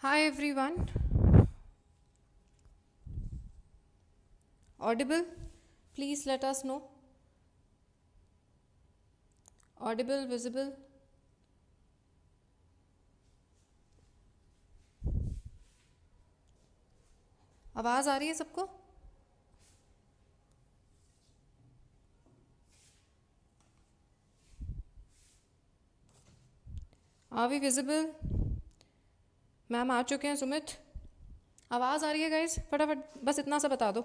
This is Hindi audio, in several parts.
Hi everyone. Audible? Please let us know. Audible, visible? आवाज़ आ रही है सबको? Are we visible? मैम आ चुके हैं सुमित? आवाज़ आ रही है गाइस? फटाफट बस इतना सा बता दो.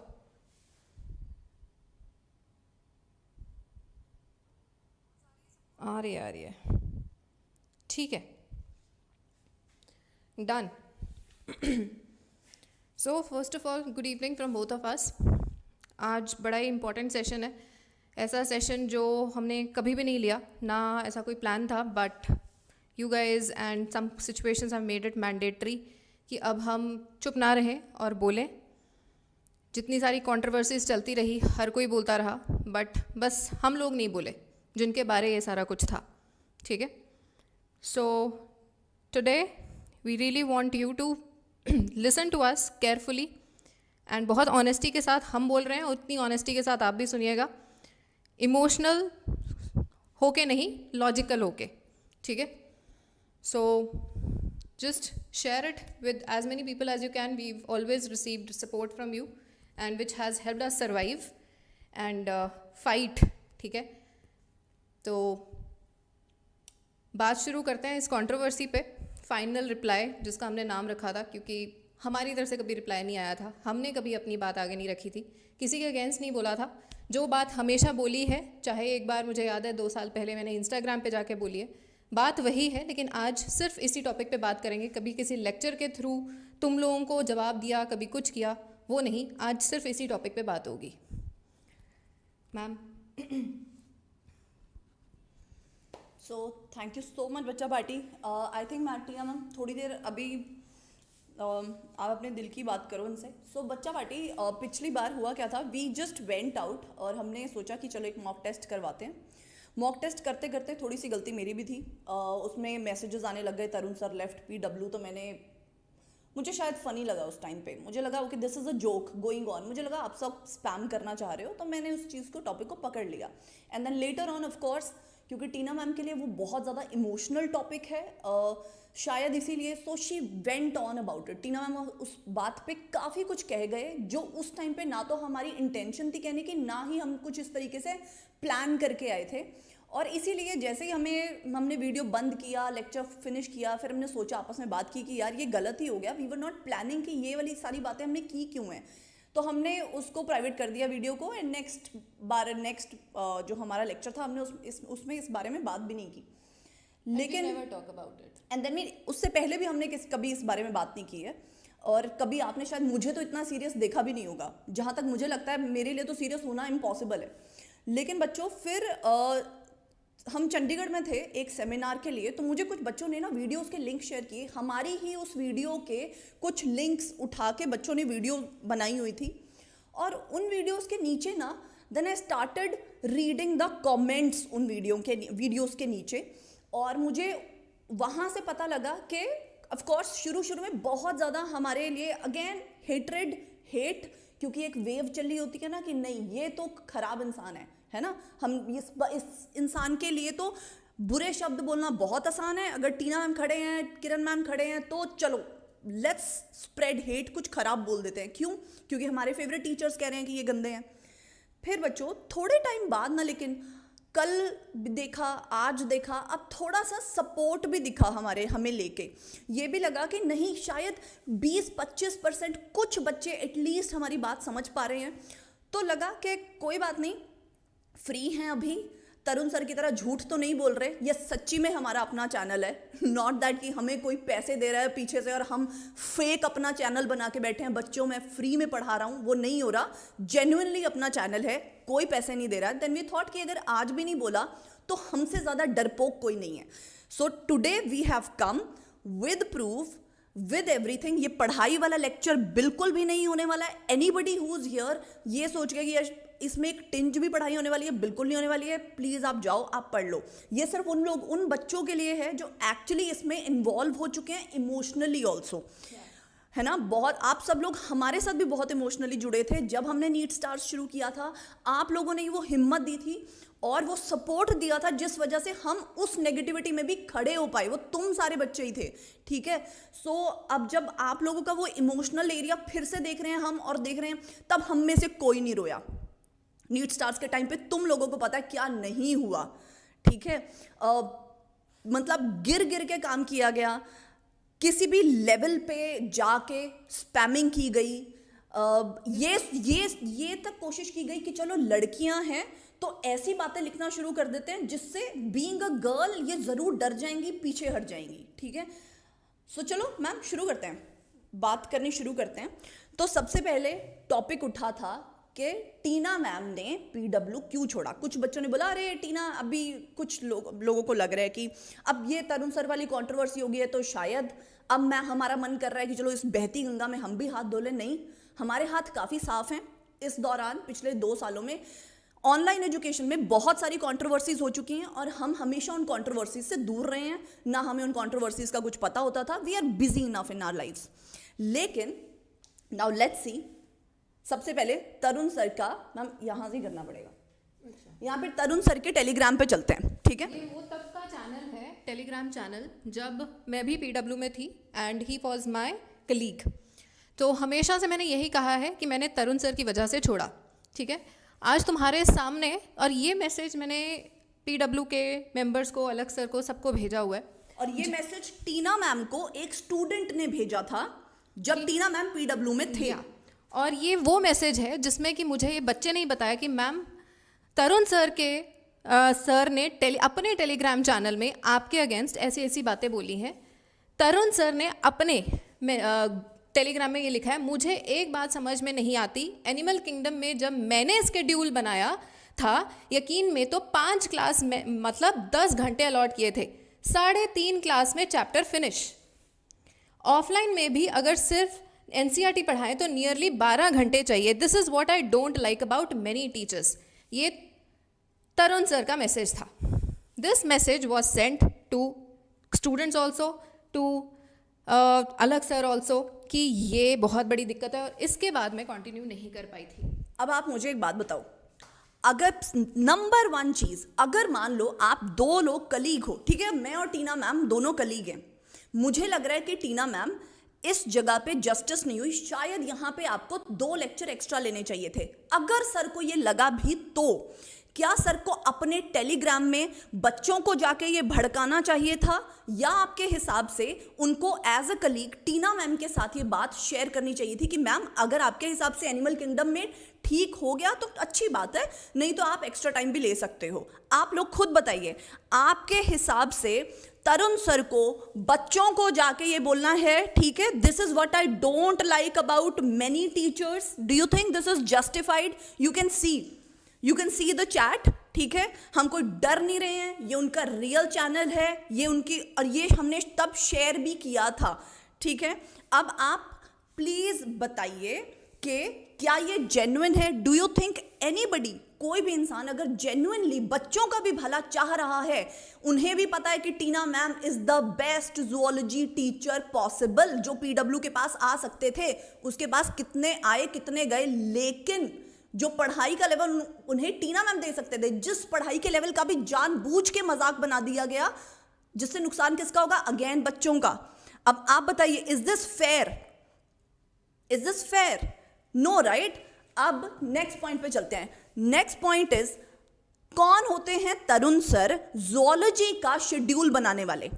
आ रही है. ठीक है. Done. So first of all, good evening from both of us. आज बड़ा ही इम्पोर्टेंट सेशन है. ऐसा सेशन जो हमने कभी भी नहीं लिया, ना ऐसा कोई प्लान था, but you guys and some situations have made it mandatory कि अब हम चुप ना रहें और बोलें. जितनी सारी कंट्रोवर्सीज चलती रही, हर कोई बोलता रहा, बट बस हम लोग नहीं बोले जिनके बारे ये सारा कुछ था. ठीक है. So today we really want you to listen to us carefully and बहुत ऑनेस्टी के साथ हम बोल रहे हैं, उतनी ऑनेस्टी के साथ आप भी सुनिएगा. इमोशनल होके नहीं, लॉजिकल होके. ठीक है. सो just share it with as many people as you can. We've always received support from you and which has helped us survive and fight. ठीक है. तो बात शुरू करते हैं इस कंट्रोवर्सी पे. फाइनल रिप्लाई जिसका हमने नाम रखा था, क्योंकि हमारी तरफ से कभी रिप्लाई नहीं आया था, हमने कभी अपनी बात आगे नहीं रखी थी, किसी के अगेंस्ट नहीं बोला था. जो बात हमेशा बोली है, चाहे एक बार मुझे याद है 2 साल पहले मैंने इंस्टाग्राम पे जाके बोली है, बात वही है. लेकिन आज सिर्फ इसी टॉपिक पे बात करेंगे. कभी किसी लेक्चर के थ्रू तुम लोगों को जवाब दिया, कभी कुछ किया, वो नहीं. आज सिर्फ इसी टॉपिक पे बात होगी. Ma'am. So thank you so much बच्चा पार्टी. आई थिंक मैटिया मैम थोड़ी देर अभी आप अपने दिल की बात करो उनसे. सो बच्चा पार्टी, पिछली बार हुआ क्या था, वी जस्ट वेंट आउट और हमने सोचा कि चलो एक मॉक टेस्ट करवाते हैं. मॉक टेस्ट करते करते थोड़ी सी गलती मेरी भी थी. उसमें मैसेजेस आने लग गए, तरुण सर लेफ्ट PW. तो मुझे शायद फ़नी लगा उस टाइम पे. मुझे लगा okay this is a joke going on. मुझे लगा आप सब स्पैम करना चाह रहे हो, तो मैंने उस चीज़ को टॉपिक को पकड़ लिया. And then later on of course, क्योंकि टीना मैम के लिए वो बहुत ज़्यादा इमोशनल टॉपिक है, शायद इसीलिए so she went on about it. Tina ma'am उस बात पे काफ़ी कुछ कह गए जो उस टाइम पे ना तो हमारी इंटेंशन थी कहने की, ना ही हम कुछ इस तरीके से प्लान करके आए थे. और इसीलिए जैसे ही हमने वीडियो बंद किया, लेक्चर फिनिश किया, फिर हमने सोचा, आपस में बात की कि यार ये गलत ही हो गया. वी वर नॉट प्लानिंग कि ये वाली सारी बातें हमने की क्यों हैं. तो हमने उसको प्राइवेट कर दिया वीडियो को. एंड नेक्स्ट जो हमारा लेक्चर था, हमने उसमें इस बारे में बात भी नहीं की. लेकिन एंड देन उससे पहले भी हमने कभी इस बारे में बात नहीं की है. और कभी आपने शायद मुझे तो इतना सीरियस देखा भी नहीं होगा. जहाँ तक मुझे लगता है मेरे लिए तो सीरियस होना इम्पॉसिबल है. लेकिन बच्चों, फिर हम चंडीगढ़ में थे एक सेमिनार के लिए, तो मुझे कुछ बच्चों ने ना वीडियोस के लिंक शेयर किए. हमारी ही उस वीडियो के कुछ लिंक्स उठा के बच्चों ने वीडियो बनाई हुई थी. और उन वीडियोस के नीचे ना, then I started reading the comments उन वीडियोस के नीचे. और मुझे वहाँ से पता लगा कि ऑफ कोर्स शुरू में बहुत ज़्यादा हमारे लिए अगेन हेट, क्योंकि एक वेव चल रही होती है ना कि नहीं ये तो खराब इंसान है ना. हम इस इंसान के लिए तो बुरे शब्द बोलना बहुत आसान है. अगर टीना मैम खड़े हैं, किरण मैम खड़े हैं, तो चलो लेट्स स्प्रेड हेट, कुछ खराब बोल देते हैं. क्यों? क्योंकि हमारे फेवरेट टीचर्स कह रहे हैं कि ये गंदे हैं. फिर बच्चों थोड़े टाइम बाद ना, लेकिन कल देखा, आज देखा, अब थोड़ा सा सपोर्ट भी दिखा हमें लेके. ये भी लगा कि नहीं, शायद 20-25% कुछ बच्चे एटलीस्ट हमारी बात समझ पा रहे हैं. तो लगा कि कोई बात नहीं, फ्री हैं अभी, तरुण सर की तरह झूठ तो नहीं बोल रहे. ये सच्ची में हमारा अपना चैनल है, नॉट दैट कि हमें कोई पैसे दे रहा है पीछे से और हम फेक अपना चैनल बना के बैठे हैं, बच्चों में फ्री में पढ़ा रहा हूँ. वो नहीं हो रहा. जेन्युइनली अपना चैनल है, कोई पैसे नहीं दे रहा है. देन वी थॉट कि अगर आज भी नहीं बोला तो हमसे ज़्यादा डरपोक कोई नहीं है. So today we have come with proof, with everything. ये पढ़ाई वाला लेक्चर बिल्कुल भी नहीं होने वाला है. एनीबडी हु इज हियर ये सोच के कि इसमें एक टिंज भी पढ़ाई होने वाली है, बिल्कुल नहीं होने वाली है। प्लीज़ आप जाओ, आप पढ़ लो। ये सिर्फ उन बच्चों के लिए है जो एक्चुअली इसमें इन्वॉल्व हो चुके हैं इमोशनली ऑल्सो, है ना। बहुत आप सब लोग हमारे साथ भी बहुत इमोशनली जुड़े थे जब हमने नीट स्टार्स शुरू किया था। आप लोगों ने वो हिम्मत दी थी और वो सपोर्ट दिया था जिस वजह से हम उस नेगेटिविटी में भी खड़े हो पाए। वो तुम सारे बच्चे ही थे, ठीक है। सो अब जब आप लोगों का वो इमोशनल एरिया फिर से देख रहे हैं हम और देख रहे हैं, तब हम में से कोई नहीं रोया। नीट स्टार्स के टाइम पे तुम लोगों को पता है क्या नहीं हुआ, ठीक है। मतलब गिर गिर के काम किया गया, किसी भी लेवल पे जाके स्पैमिंग की गई। ये तक कोशिश की गई कि चलो लड़कियां हैं तो ऐसी बातें लिखना शुरू कर देते हैं जिससे बीइंग अ गर्ल ये जरूर डर जाएंगी, पीछे हट जाएंगी, ठीक है। सो चलो मैम शुरू करते हैं, बात करनी शुरू करते हैं। तो सबसे पहले टॉपिक उठा था कि टीना मैम ने पीडब्ल्यू क्यों छोड़ा। कुछ बच्चों ने बोला अरे टीना, अभी कुछ लोगों को लग रहा है कि अब ये तरुण सर वाली कंट्रोवर्सी हो गई है तो शायद अब हमारा मन कर रहा है कि चलो इस बहती गंगा में हम भी हाथ धो लें। नहीं, हमारे हाथ काफ़ी साफ हैं। इस दौरान पिछले 2 सालों में ऑनलाइन एजुकेशन में बहुत सारी कंट्रोवर्सीज हो चुकी हैं और हम हमेशा उन कंट्रोवर्सीज से दूर रहे हैं, ना हमें उन कंट्रोवर्सीज का कुछ पता होता था। We are busy enough in our lives. लेकिन नाउ लेट्स सी, सबसे पहले तरुण सर का, मैम यहाँ से करना पड़ेगा, यहाँ पे तरुण सर के टेलीग्राम पे चलते हैं, ठीक है। ये वो तब का चैनल है, टेलीग्राम चैनल, जब मैं भी पीडब्ल्यू में थी and he was my colleague. तो हमेशा से मैंने यही कहा है कि मैंने तरुण सर की वजह से छोड़ा, ठीक है। आज तुम्हारे सामने, और ये मैसेज मैंने पीडब्ल्यू के मेंबर्स को, अलग सर को, सबको भेजा हुआ है। और ये मैसेज टीना मैम को एक स्टूडेंट ने भेजा था जब टीना मैम पीडब्ल्यू में थे। और ये वो मैसेज है जिसमें कि मुझे ये बच्चे ने ही बताया कि मैम तरुण सर के सर ने अपने टेलीग्राम चैनल में आपके अगेंस्ट ऐसी ऐसी बातें बोली हैं। तरुण सर ने अपने टेलीग्राम में ये लिखा है, मुझे एक बात समझ में नहीं आती, एनिमल किंगडम में जब मैंने स्केड्यूल बनाया था, यकीन में तो 5 क्लास में मतलब 10 घंटे अलॉट किए थे, 3.5 क्लास में चैप्टर फिनिश। ऑफलाइन में भी अगर सिर्फ एनसीईआरटी पढ़ाएं तो नियरली 12 घंटे चाहिए। This is what I don't like about many teachers. ये तरुण सर का मैसेज था। This message was sent to students also, to अलग सर ऑल्सो, कि ये बहुत बड़ी दिक्कत है, और इसके बाद मैं कंटिन्यू नहीं कर पाई थी। अब आप मुझे एक बात बताओ, अगर नंबर 1 चीज, अगर मान लो आप 2 लोग कलीग हो, ठीक है, मैं और टीना मैम दोनों कलीग हैं, मुझे लग रहा है कि टीना मैम इस जगह पे जस्टिस नहीं हुई, शायद यहाँ पे आपको 2 लेक्चर एक्स्ट्रा लेने चाहिए थे। अगर सर को ये लगा भी तो क्या सर को अपने टेलीग्राम में बच्चों को जाके ये भड़काना चाहिए था, या आपके हिसाब से उनको as a colleague Tina ma'am के साथ ये बात शेयर करनी चाहिए थी कि मैम अगर आपके हिसाब से एनिमल किंगडम में ठीक हो गया तो अच्छी बात है, नहीं तो आप एक्स्ट्रा टाइम भी ले सकते हो। आप लोग खुद बताइए, आपके हिसाब से तरुण सर को बच्चों को जाके ये बोलना है, ठीक है, this is what I don't like about many teachers, do you think this is justified? You can see the chat, ठीक है। हम कोई डर नहीं रहे हैं, ये उनका रियल चैनल है, ये उनकी, और ये हमने तब शेयर भी किया था, ठीक है। अब आप प्लीज बताइए कि क्या ये जेन्युइन है? डू यू थिंक एनीबडी, कोई भी इंसान अगर जेन्युइनली बच्चों का भी भला चाह रहा है, उन्हें भी पता है कि Tina ma'am is the best zoology teacher possible जो पीडब्ल्यू के पास आ सकते थे, उसके पास कितने आए कितने गए, लेकिन जो पढ़ाई का लेवल उन्हें टीना मैम दे सकते थे, जिस पढ़ाई के लेवल का भी जानबूझ के मजाक बना दिया गया, जिससे नुकसान किसका होगा? अगेन बच्चों का। अब आप बताइए, is this fair? Is this fair? No, right. अब नेक्स्ट पॉइंट पे चलते हैं। नेक्स्ट पॉइंट इज, कौन होते हैं तरुण सर जूलॉजी का शेड्यूल बनाने वाले?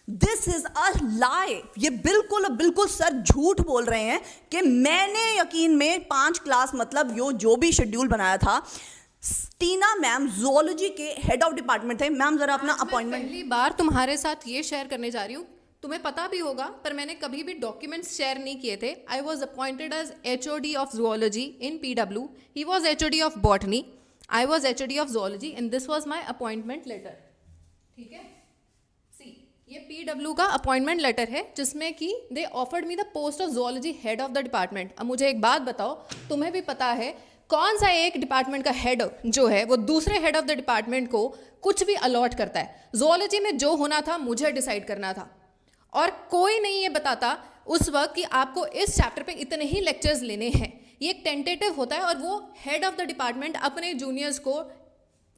This is a lie. ये बिल्कुल सर झूठ बोल रहे हैं कि मैंने यकीन में 5 क्लास मतलब जो भी शेड्यूल बनाया था। टीना मैम जूलॉजी के हेड ऑफ डिपार्टमेंट थे। मैम जरा अपना अपॉइंटमेंट। पहली बार तुम्हारे साथ ये शेयर करने जा रही हूँ, तुम्हें पता भी होगा, पर मैंने कभी भी डॉक्यूमेंट्स शेयर नहीं किए थे। I was appointed as HOD of zoology in PW, he was HOD of botany, I was HOD of zoology, and this was my appointment letter, ठीक है। ये पीडब्ल्यू का अपॉइंटमेंट लेटर है जिसमें कि they offered me the post of zoology head of the department. अब मुझे एक बात बताओ, तुम्हें भी पता है कौन सा एक डिपार्टमेंट का हेड जो है वो दूसरे हेड ऑफ द डिपार्टमेंट को कुछ भी अलॉट करता है। ज़ूलॉजी में जो होना था मुझे डिसाइड करना था, और कोई नहीं ये बताता उस वक्त कि आपको इस चैप्टर पे इतने ही लेक्चर्स लेने हैं। ये एक टेंटेटिव होता है, और वो हेड ऑफ द डिपार्टमेंट अपने जूनियर्स को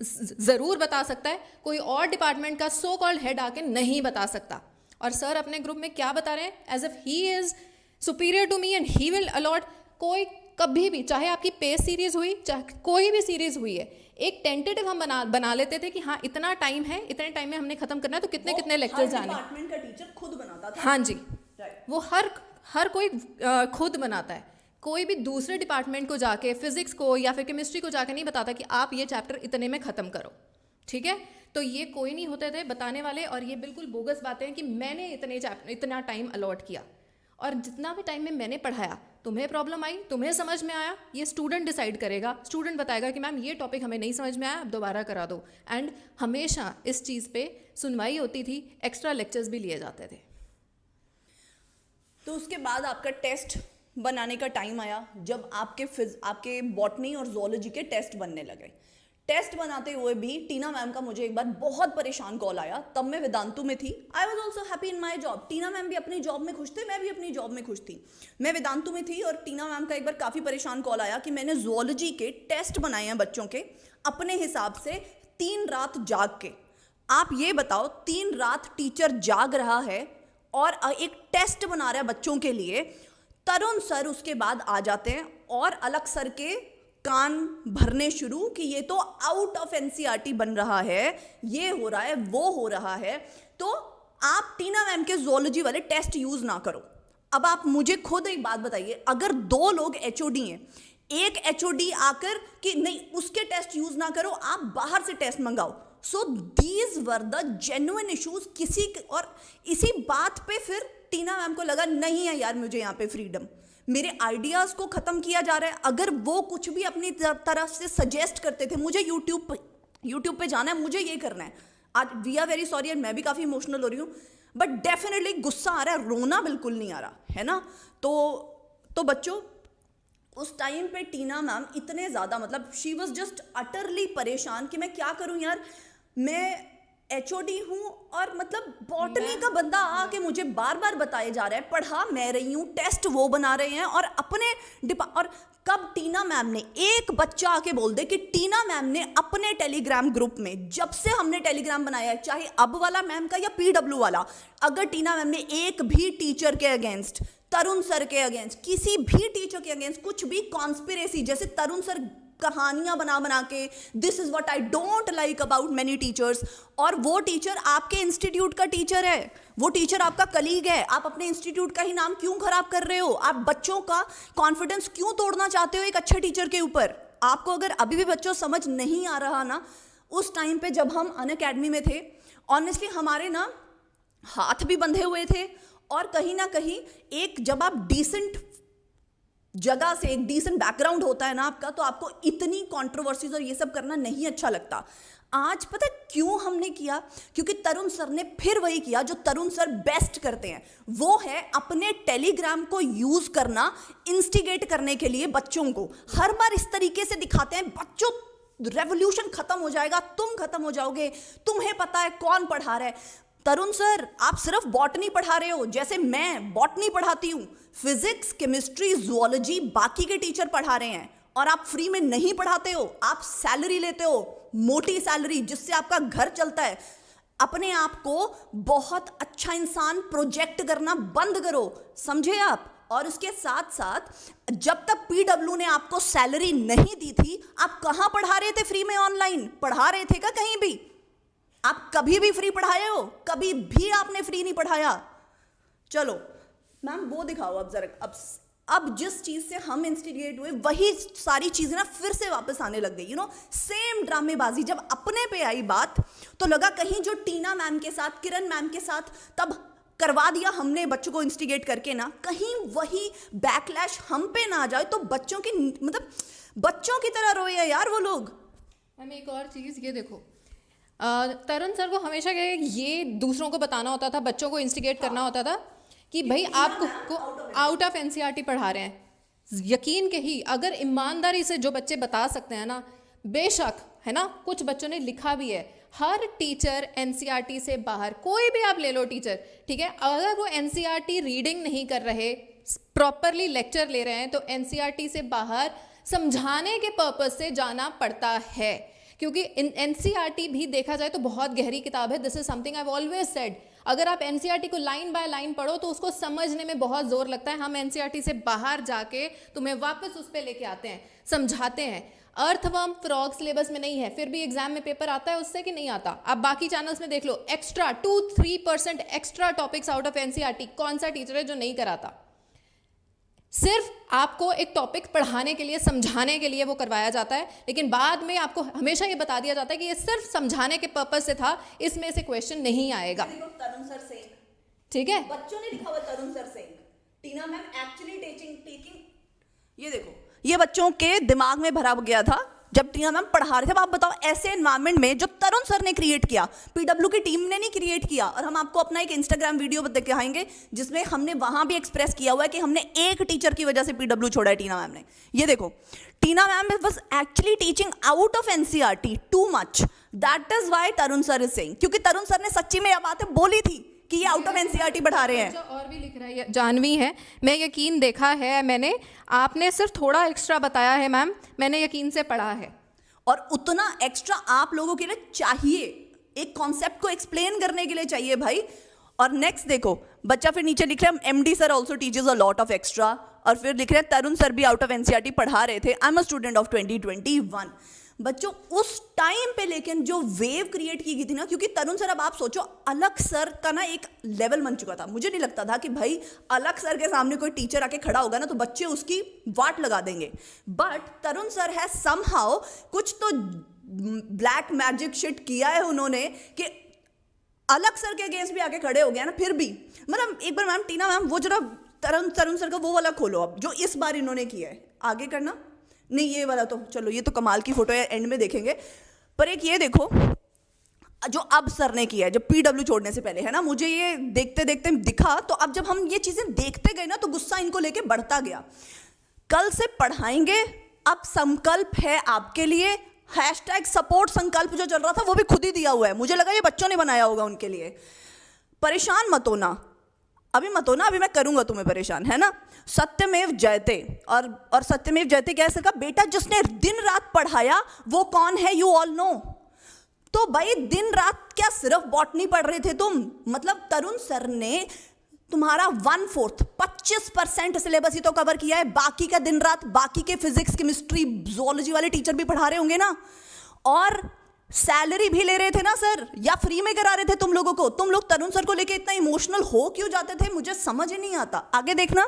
ज़रूर बता सकता है, कोई और डिपार्टमेंट का सो कॉल्ड हेड आके नहीं बता सकता। और सर अपने ग्रुप में क्या बता रहे हैं, as if he is superior to me and he will allot. कोई कभी भी, चाहे आपकी पेस सीरीज़ हुई, चाहे कोई भी सीरीज़ हुई है, एक टेंटेटिव हम बना लेते थे कि हाँ इतना टाइम है, इतने टाइम में हमने खत्म करना है, तो कितने कितने लेक्चर जाने। डिपार्टमेंट का टीचर खुद बनाता था। हाँ जी, Right. वो हर कोई खुद बनाता है। कोई भी दूसरे डिपार्टमेंट को जाके, फिजिक्स को या फिर केमिस्ट्री को जाके नहीं बताता कि आप ये चैप्टर इतने में ख़त्म करो, ठीक है। तो ये कोई नहीं होते थे बताने वाले, और ये बिल्कुल बोगस बातें हैं कि मैंने इतना टाइम अलॉट किया, और जितना भी टाइम में मैंने पढ़ाया, तुम्हें प्रॉब्लम आई, तुम्हें समझ में आया, ये स्टूडेंट डिसाइड करेगा। स्टूडेंट बताएगा कि मैम ये टॉपिक हमें नहीं समझ में आया, अब दोबारा करा दो। एंड हमेशा इस चीज़ पे सुनवाई होती थी, एक्स्ट्रा लेक्चर्स भी लिए जाते थे। तो उसके बाद आपका टेस्ट बनाने का टाइम आया, जब आपके बॉटनी और ज़ूलॉजी के टेस्ट बनने लगे। टेस्ट बनाते हुए भी टीना मैम का मुझे एक बार बहुत परेशान कॉल आया। तब मैं वेदांतु में थी। I was also happy in my job. Tina ma'am भी अपनी जॉब में खुश थे, मैं भी अपनी जॉब में खुश थी। मैं वेदांतु में थी, और टीना मैम का एक बार काफ़ी परेशान कॉल आया कि मैंने ज़ूलॉजी के टेस्ट बनाए हैं बच्चों के अपने हिसाब से 3 रात जाग के। आप ये बताओ, 3 रात टीचर जाग रहा है और एक टेस्ट बना रहा है बच्चों के लिए। तरुण सर उसके बाद आ जाते हैं और अलग सर के कान भरने शुरू कि ये तो आउट ऑफ एनसीईआरटी बन रहा है, ये हो रहा है, वो हो रहा है। तो आप टीना मैम के ज़ूलॉजी वाले टेस्ट यूज ना करो। अब आप मुझे खुद एक बात बताइए, अगर 2 लोग एचओडी हैं, एक एचओडी आकर कि नहीं उसके टेस्ट यूज ना करो, आप बाहर से टेस्ट मंगाओ। So these were the genuine issues. और इसी बात पे फिर टीना मैम को लगा नहीं है यार, मुझे यहाँ पे फ्रीडम, मेरे आइडियाज़ को ख़त्म किया जा रहा है। अगर वो कुछ भी अपनी तरफ से सजेस्ट करते थे, मुझे यूट्यूब पे जाना है, मुझे ये करना है, आज वी आर वेरी सॉरी, मैं भी काफ़ी इमोशनल हो रही हूँ, बट डेफिनेटली गुस्सा आ रहा है, रोना बिल्कुल नहीं आ रहा है ना। तो बच्चों, उस टाइम पे टीना मैम इतने ज़्यादा, मतलब शी वॉज जस्ट अटरली परेशान कि मैं क्या करूँ यार, मैं एचओडी हूँ और मतलब बॉटनी का बंदा आके मुझे बार बार बताए जा रहा है, पढ़ा मैं रही हूँ, टेस्ट वो बना रहे हैं, और और कब टीना मैम ने, एक बच्चा आके बोल दे कि टीना मैम ने अपने टेलीग्राम ग्रुप में, जब से हमने टेलीग्राम बनाया है, चाहे अब वाला मैम का या पीडब्ल्यू वाला, अगर टीना मैम ने एक भी टीचर के अगेंस्ट, तरुण सर के अगेंस्ट, किसी भी टीचर के अगेंस्ट कुछ भी कॉन्स्पिरेसी, जैसे तरुण सर कहानियां बना के this is what I don't like about many teachers, और वो टीचर आपके इंस्टीट्यूट का टीचर है, वो टीचर आपका कलीग है, आप अपने इंस्टीट्यूट का ही नाम क्यों खराब कर रहे हो? आप बच्चों का कॉन्फिडेंस क्यों तोड़ना चाहते हो एक अच्छे टीचर के ऊपर? आपको अगर अभी भी बच्चों समझ नहीं आ रहा ना, उस टाइम पे जब हम अनअकैडमी में थे, ऑनेस्टली हमारे ना हाथ भी बंधे हुए थे, और कहीं ना कहीं एक, जब आप डिसेंट जगह से, एक डिसेंट बैकग्राउंड होता है ना आपका, तो आपको इतनी कंट्रोवर्सीज और ये सब करना नहीं अच्छा लगता। आज पता है क्यों हमने किया? क्योंकि तरुण सर ने फिर वही किया जो तरुण सर बेस्ट करते हैं, वो है अपने टेलीग्राम को यूज करना इंस्टिगेट करने के लिए बच्चों को। हर बार इस तरीके से दिखाते हैं, बच्चों रेवोल्यूशन खत्म हो जाएगा, तुम खत्म हो जाओगे, तुम्हें पता है कौन पढ़ा रहा है। तरुण सर, आप सिर्फ बॉटनी पढ़ा रहे हो, जैसे मैं बॉटनी पढ़ाती हूँ, फिजिक्स, केमिस्ट्री, ज़ूलॉजी बाकी के टीचर पढ़ा रहे हैं, और आप फ्री में नहीं पढ़ाते हो, आप सैलरी लेते हो, मोटी सैलरी जिससे आपका घर चलता है। अपने आप को बहुत अच्छा इंसान प्रोजेक्ट करना बंद करो, समझे आप? और उसके साथ साथ जब तक पीडब्ल्यू ने आपको सैलरी नहीं दी थी, आप कहाँ पढ़ा रहे थे? फ्री में ऑनलाइन पढ़ा रहे थे क्या कहीं भी? आप कभी भी फ्री पढ़ाए हो? कभी भी आपने फ्री नहीं पढ़ाया। चलो मैम वो दिखाओ अब जरा, अब जिस चीज से हम इंस्टिगेट हुए वही सारी चीजें ना फिर से वापस आने लग गई। सेम ड्रामेबाजी जब अपने पे आई बात, तो लगा कहीं जो टीना मैम के साथ, किरण मैम के साथ तब करवा दिया हमने बच्चों को इंस्टिगेट करके ना, कहीं वही बैकलैश हम पे ना आ जाए, तो बच्चों की, मतलब बच्चों की तरह रोए हैं यार वो लोग। मैम एक और चीज़ ये देखो, तरुण सर को हमेशा ये दूसरों को बताना होता था, बच्चों को इंस्टिगेट करना होता था कि भाई आपको आउट ऑफ एनसीईआरटी पढ़ा रहे हैं, यकीन के ही अगर ईमानदारी से जो बच्चे बता सकते हैं ना, बेशक है ना, कुछ बच्चों ने लिखा भी है, हर टीचर एनसीईआरटी से बाहर, कोई भी आप ले लो टीचर, ठीक है, अगर वो एनसीईआरटी रीडिंग नहीं कर रहे, प्रॉपरली लेक्चर ले रहे हैं, तो एनसीईआरटी से बाहर समझाने के पर्पज से जाना पड़ता है, क्योंकि एनसीईआरटी भी देखा जाए तो बहुत गहरी किताब है। This is something I have always said, अगर आप एनसीईआरटी को लाइन बाय लाइन पढ़ो तो उसको समझने में बहुत जोर लगता है। हम एनसीईआरटी से बाहर जाके तुम्हें वापस उस पर लेके आते हैं, समझाते हैं। अर्थवर्म फ्रॉग सिलेबस में नहीं है, फिर भी एग्जाम में पेपर आता है उससे कि नहीं आता? आप बाकी चैनल्स में देख लो, extra 2-3% extra topics out of NCERT, कौन सा टीचर है जो नहीं कराता? सिर्फ आपको एक टॉपिक पढ़ाने के लिए, समझाने के लिए वो करवाया जाता है, लेकिन बाद में आपको हमेशा ये बता दिया जाता है कि ये सिर्फ समझाने के पर्पज से था, इसमें से क्वेश्चन नहीं आएगा। तरुण सर से, ठीक है, बच्चों ने लिखा हुआ तरुण सर से, टीना मैम एक्चुअली टीचिंग, ये देखो ये बच्चों के दिमाग में भरा गया था जब टीना मैम पढ़ा रहे थे। अब आप बताओ, ऐसे एनवायरनमेंट में जो तरुण सर ने क्रिएट किया, पीडब्ल्यू की टीम ने नहीं क्रिएट किया। और हम आपको अपना एक इंस्टाग्राम वीडियो दिखाएंगे जिसमें हमने वहां भी एक्सप्रेस किया हुआ है कि हमने एक टीचर की वजह से पीडब्ल्यू छोड़ा है टीना मैम ने। ये देखो, Tina ma'am was actually teaching out of NCERT too much, that is why Tarun sir is saying, क्योंकि तरुण सर ने सच्ची में यह बातें बोली थी कि ये आउट ऑफ एनसीईआरटी बढ़ा रहे हैं। और भी लिख रहा है, जानवी है, मैं यकीन देखा है मैंने, आपने सिर्फ थोड़ा एक्स्ट्रा बताया है मैम, मैंने यकीन से पढ़ा है। और उतना एक्स्ट्रा आप लोगों के लिए चाहिए, एक कॉन्सेप्ट को एक्सप्लेन करने के लिए चाहिए भाई। और नेक्स्ट देखो, बच्चा फिर नीचे लिख रहा है MD sir also teaches a lot of extra, और फिर लिख रहे हैं तरुण सर भी आउट ऑफ एनसीईआरटी पढ़ा रहे थे, I am a student of 2021। बच्चों उस टाइम पे लेकिन जो वेव क्रिएट की गई थी ना, क्योंकि तरुण सर, अब आप सोचो, अलग सर का ना एक लेवल बन चुका था। मुझे नहीं लगता था कि भाई अलग सर के सामने कोई टीचर आके खड़ा होगा ना तो बच्चे उसकी वाट लगा देंगे, बट तरुण सर है समहाउ कुछ तो ब्लैक मैजिक शिट किया है उन्होंने कि अलग सर के अगेंस्ट भी आके खड़े हो गया ना। फिर भी मतलब एक बार मैम, टीना मैम, वो जरा तरुण सर का वो वाला खोलो अब, जो इस बार इन्होंने किया है, आगे करना नहीं, ये वाला तो चलो, ये तो कमाल की फोटो है, एंड में देखेंगे। पर एक ये देखो जो अब सर ने किया है, जब पीडब्ल्यू छोड़ने से पहले, है ना, मुझे ये देखते देखते दिखा, तो अब जब हम ये चीजें देखते गए ना तो गुस्सा इनको लेके बढ़ता गया। कल से पढ़ाएंगे, अब संकल्प है आपके लिए, हैशटैग सपोर्ट संकल्प जो चल रहा था वो भी खुद ही दिया हुआ है, मुझे लगा ये बच्चों ने बनाया होगा उनके लिए। परेशान मत होना, अभी मत होना, अभी मैं करूंगा तुम्हें परेशान, है ना। सत्यमेव जयते, और सत्यमेव जयते क्या है सर का बेटा, जिसने दिन रात पढ़ाया वो कौन है, यू ऑल नो। तो भाई दिन रात क्या सिर्फ बॉटनी पढ़ रहे थे तुम? मतलब तरुण सर ने तुम्हारा 1/4 25% सिलेबस ही तो कवर किया है, बाकी का दिन रात, बाकी के फिजिक्स, केमिस्ट्री, जूलॉजी वाले टीचर भी पढ़ा रहे होंगे ना। और सैलरी भी ले रहे थे ना सर, या फ्री में करा रहे थे तुम लोगों को? तुम लोग तरुण सर को लेके इतना इमोशनल हो क्यों जाते थे, मुझे समझ ही नहीं आता। आगे देखना,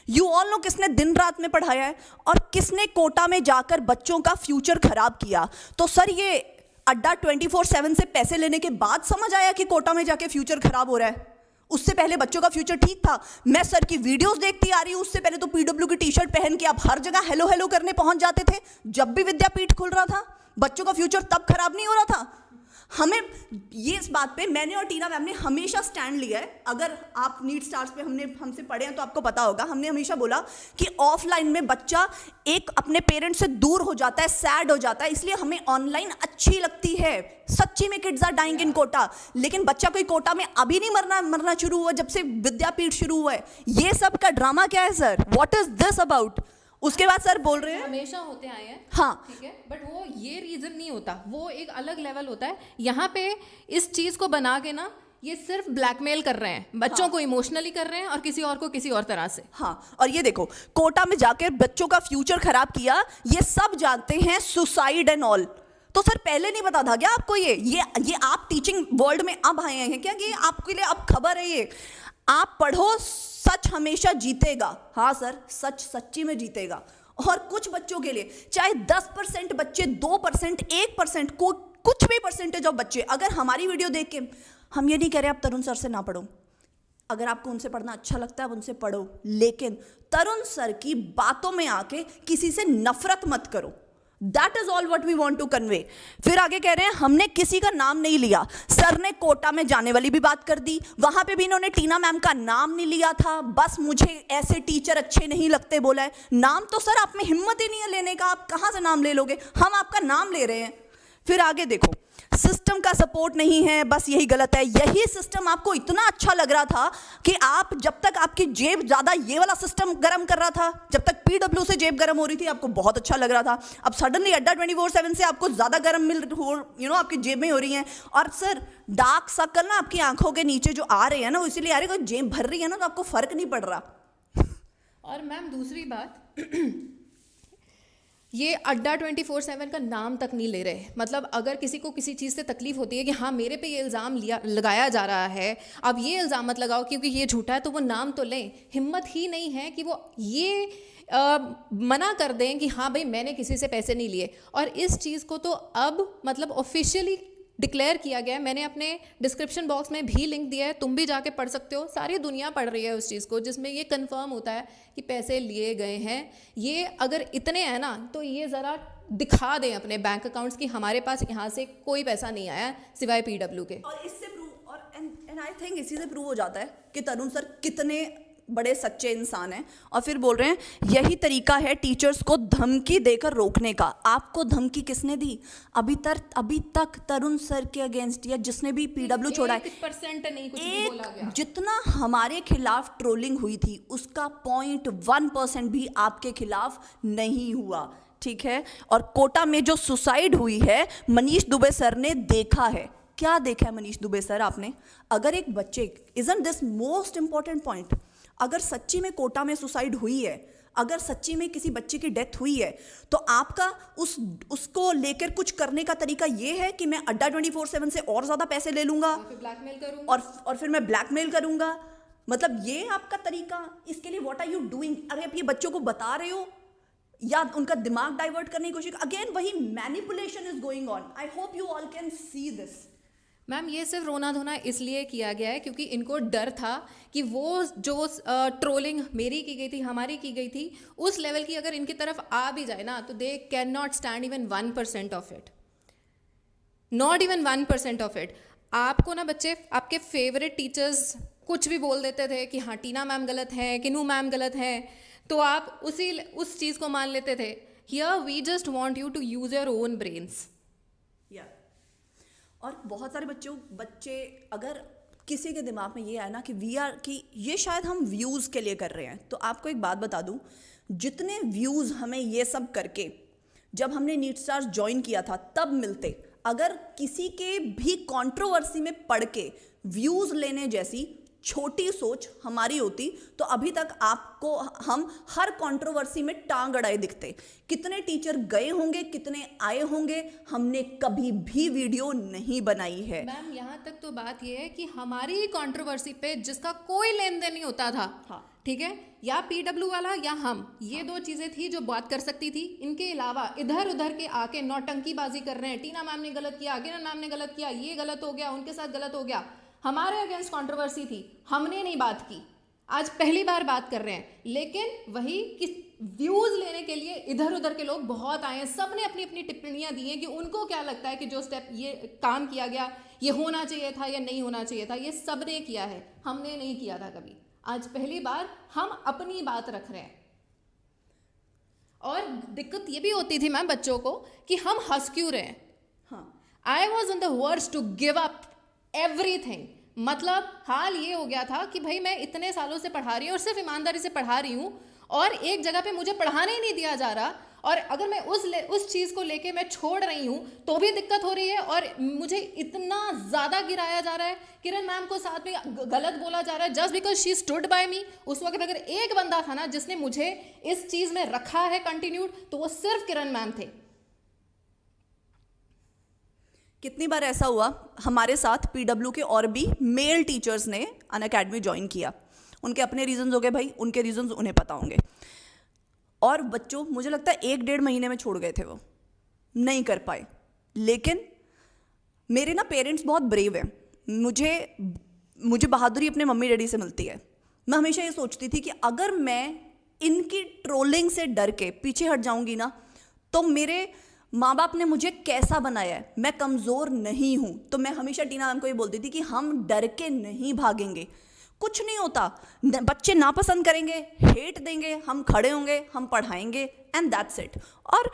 यू ऑल नो किसने दिन रात में पढ़ाया है और किसने कोटा में जाकर बच्चों का फ्यूचर खराब किया। तो सर ये अड्डा 24/7 से पैसे लेने के बाद समझ आया कि कोटा में जाके फ्यूचर खराब हो रहा है, उससे पहले बच्चों का फ्यूचर ठीक था। मैं सर की वीडियोस देखती आ रही हूं, उससे पहले तो पीडब्ल्यू की टी शर्ट पहन के आप हर जगह हेलो हेलो करने पहुंच जाते थे। जब भी विद्यापीठ खुल रहा था बच्चों का फ्यूचर तब खराब नहीं हो रहा था। हमें ये, इस बात पे मैंने और टीना मैम ने हमेशा स्टैंड लिया है। अगर आप नीट स्टार्स पे हमसे पढ़े हैं तो आपको पता होगा, हमने हमेशा बोला कि ऑफलाइन में बच्चा एक अपने पेरेंट्स से दूर हो जाता है, सैड हो जाता है, इसलिए हमें ऑनलाइन अच्छी लगती है। सच्ची में kids are dying in Kota, लेकिन बच्चा कोई कोटा में अभी नहीं मरना शुरू हुआ जब से विद्यापीठ शुरू हुआ है। ये सब का ड्रामा क्या है sir, what is this about? उसके बाद सर बोल रहे हैं हमेशा होते आए हैं, हाँ ठीक है, बट वो ये रीजन नहीं होता, वो एक अलग लेवल होता है। यहाँ पे इस चीज को बना के ना ये सिर्फ ब्लैकमेल कर रहे हैं, बच्चों को इमोशनली कर रहे हैं और किसी और को किसी और तरह से। हाँ, और ये देखो कोटा में जाकर बच्चों का फ्यूचर खराब किया, ये सब जानते हैं, सुसाइड एंड ऑल। तो सर पहले नहीं पता था क्या आपको? ये आप टीचिंग वर्ल्ड में अब आए हैं क्या कि आपके लिए अब खबर है? ये आप पढ़ो, सच हमेशा जीतेगा। हाँ सर, सच सच्ची में जीतेगा। और कुछ बच्चों के लिए चाहे 10% बच्चे, 2%, 1% को, कुछ भी परसेंटेज ऑफ बच्चे अगर हमारी वीडियो देख के, हम ये नहीं कह रहे आप तरुण सर से ना पढ़ो, अगर आपको उनसे पढ़ना अच्छा लगता है आप उनसे पढ़ो, लेकिन तरुण सर की बातों में आके किसी से नफरत मत करो। That is all what we want to convey. फिर आगे कह रहे हैं हमने किसी का नाम नहीं लिया, सर ने कोटा में जाने वाली भी बात कर दी, वहां पे भी इन्होंने टीना मैम का नाम नहीं लिया था, बस मुझे ऐसे टीचर अच्छे नहीं लगते बोला है। नाम तो सर आप में हिम्मत ही नहीं है लेने का, आप कहां से नाम ले लोगे, हम आपका नाम ले रहे हैं। फिर आगे देखो, सिस्टम का सपोर्ट नहीं है, बस यही गलत है। यही सिस्टम आपको इतना अच्छा लग रहा था कि आप जब तक आपकी जेब ज्यादा ये वाला सिस्टम गर्म कर रहा था, जब तक पीडब्ल्यू से जेब गर्म हो रही थी आपको बहुत अच्छा लग रहा था, अब सडनली अड्डा 24/7 से आपको ज्यादा गर्म आपकी जेब में हो रही है। और सर डार्क सर्कल ना आपकी आंखों के नीचे जो आ रहे हैं ना, इसीलिए आ रहे, कोई जेब भर रही है ना तो आपको फर्क नहीं पड़ रहा। और मैम दूसरी बात ये अड्डा 24/7 का नाम तक नहीं ले रहे। मतलब अगर किसी को किसी चीज़ से तकलीफ होती है कि हाँ मेरे पे ये इल्ज़ाम लगाया जा रहा है, अब ये इल्ज़ाम मत लगाओ क्योंकि ये झूठा है, तो वो नाम तो लें। हिम्मत ही नहीं है कि वो ये मना कर दें कि हाँ भाई मैंने किसी से पैसे नहीं लिए। और इस चीज़ को तो अब मतलब ऑफिशियली डिक्लेयर किया गया है। मैंने अपने डिस्क्रिप्शन बॉक्स में भी लिंक दिया है, तुम भी जाके पढ़ सकते हो। सारी दुनिया पढ़ रही है उस चीज़ को, जिसमें ये कंफर्म होता है कि पैसे लिए गए हैं। ये अगर इतने हैं ना तो ये ज़रा दिखा दें अपने बैंक अकाउंट्स कि हमारे पास यहाँ से कोई पैसा नहीं आया सिवाय पीडब्ल्यू के। और इससे प्रूव और एंड आई थिंक इसी से प्रूव हो जाता है कि तरुण सर कितने बड़े सच्चे इंसान हैं। और फिर बोल रहे हैं यही तरीका है टीचर्स को धमकी देकर रोकने का। आपको धमकी किसने दी? अभी तक तरुण सर के अगेंस्ट या जिसने भी पीडब्ल्यू छोड़ा है 1% नहीं कुछ भी बोला गया। जितना हमारे खिलाफ ट्रोलिंग हुई थी उसका 0.1% भी आपके खिलाफ नहीं हुआ, ठीक है। और कोटा में जो सुसाइड हुई है मनीष दुबे सर ने देखा है। क्या देखा है मनीष दुबे सर आपने? अगर एक बच्चे, isn't this most important point, अगर सच्ची में कोटा में सुसाइड हुई है, अगर सच्ची में किसी बच्चे की डेथ हुई है, तो आपका उसको लेकर कुछ करने का तरीका ये है कि मैं अड्डा 24/7 से और ज्यादा पैसे ले लूंगा और फिर ब्लैकमेल करूंगा और फिर मैं ब्लैकमेल करूंगा। मतलब ये आपका तरीका? इसके लिए व्हाट आर यू डूइंग? अरे आप ये बच्चों को बता रहे हो या उनका दिमाग डाइवर्ट करने की कोशिश? अगेन वही manipulation is going on. I hope you all can see this. Ma'am ये सिर्फ रोना धोना इसलिए किया गया है क्योंकि इनको डर था कि वो जो ट्रोलिंग मेरी की गई थी, हमारी की गई थी, उस लेवल की अगर इनकी तरफ आ भी जाए ना तो they can not stand even 1% of it, not even 1% of it. आपको ना बच्चे आपके फेवरेट टीचर्स कुछ भी बोल देते थे कि हाँ टीना मैम गलत है, किनू मैम गलत है, तो आप उस चीज़ को मान लेते थे। Here we just want you to use your own brains. और बहुत सारे बच्चे अगर किसी के दिमाग में ये आया ना कि ये शायद हम व्यूज़ के लिए कर रहे हैं, तो आपको एक बात बता दूं, जितने व्यूज़ हमें ये सब करके जब हमने नीट स्टार्स ज्वाइन किया था तब मिलते, अगर किसी के भी कंट्रोवर्सी में पढ़ के व्यूज़ लेने जैसी छोटी सोच हमारी होती तो अभी तक आपको हम हर कंट्रोवर्सी में टांग अड़ाए दिखते। कितने टीचर गए होंगे, कितने आए होंगे, हमने कभी भी वीडियो नहीं बनाई है। मैम यहाँ तक तो बात यह है कि हमारी ही कंट्रोवर्सी पे जिसका कोई लेन देन नहीं होता था, हाँ ठीक है, या पीडब्ल्यू वाला या हम, ये दो चीजें थी जो बात कर सकती थी। इनके अलावा इधर उधर के आके नौटंकीबाजी कर रहे हैं, टीना मैम ने गलत किया, किरण मैम ने गलत किया, ये गलत हो गया, उनके साथ गलत हो गया, हमारे अगेंस्ट कंट्रोवर्सी थी, हमने नहीं बात की, आज पहली बार बात कर रहे हैं। लेकिन वही कि व्यूज लेने के लिए इधर उधर के लोग बहुत आए हैं, सब ने अपनी अपनी टिप्पणियां दी हैं कि उनको क्या लगता है कि जो स्टेप ये काम किया गया ये होना चाहिए था या नहीं होना चाहिए था। ये सब ने किया है, हमने नहीं किया था कभी। आज पहली बार हम अपनी बात रख रहे हैं। और दिक्कत ये भी होती थी मैम बच्चों को कि हम हंस क्यों रहे हैं। हाँ, I was on the worst to give up everything. मतलब हाल ये हो गया था कि भाई मैं इतने सालों से पढ़ा रही हूँ और सिर्फ ईमानदारी से पढ़ा रही हूँ और एक जगह पे मुझे पढ़ाने ही नहीं दिया जा रहा, और अगर मैं उस चीज़ को लेके मैं छोड़ रही हूँ तो भी दिक्कत हो रही है, और मुझे इतना ज़्यादा गिराया जा रहा है, किरण मैम को साथ में गलत बोला जा रहा है just because she stood by me. उस वक्त अगर एक बंदा था ना जिसने मुझे इस चीज़ में रखा है कंटिन्यूड, तो वो सिर्फ किरण मैम थे। कितनी बार ऐसा हुआ हमारे साथ पीडब्ल्यू के और भी मेल टीचर्स ने अनअकैडमी ज्वाइन किया, उनके अपने रीजंस हो गए भाई, उनके रीजंस उन्हें पता होंगे, और बच्चों मुझे लगता है 1-1.5 महीने में छोड़ गए थे, वो नहीं कर पाए। लेकिन मेरे ना पेरेंट्स बहुत ब्रेव हैं, मुझे बहादुरी अपने मम्मी डैडी से मिलती है। मैं हमेशा ये सोचती थी कि अगर मैं इनकी ट्रोलिंग से डर के पीछे हट जाऊंगी ना तो मेरे माँ बाप ने मुझे कैसा बनाया है, मैं कमज़ोर नहीं हूँ। तो मैं हमेशा टीना मैम को ये बोलती थी कि हम डर के नहीं भागेंगे, कुछ नहीं होता, बच्चे नापसंद करेंगे, हेट देंगे, हम खड़े होंगे, हम पढ़ाएंगे एंड दैट्स इट। और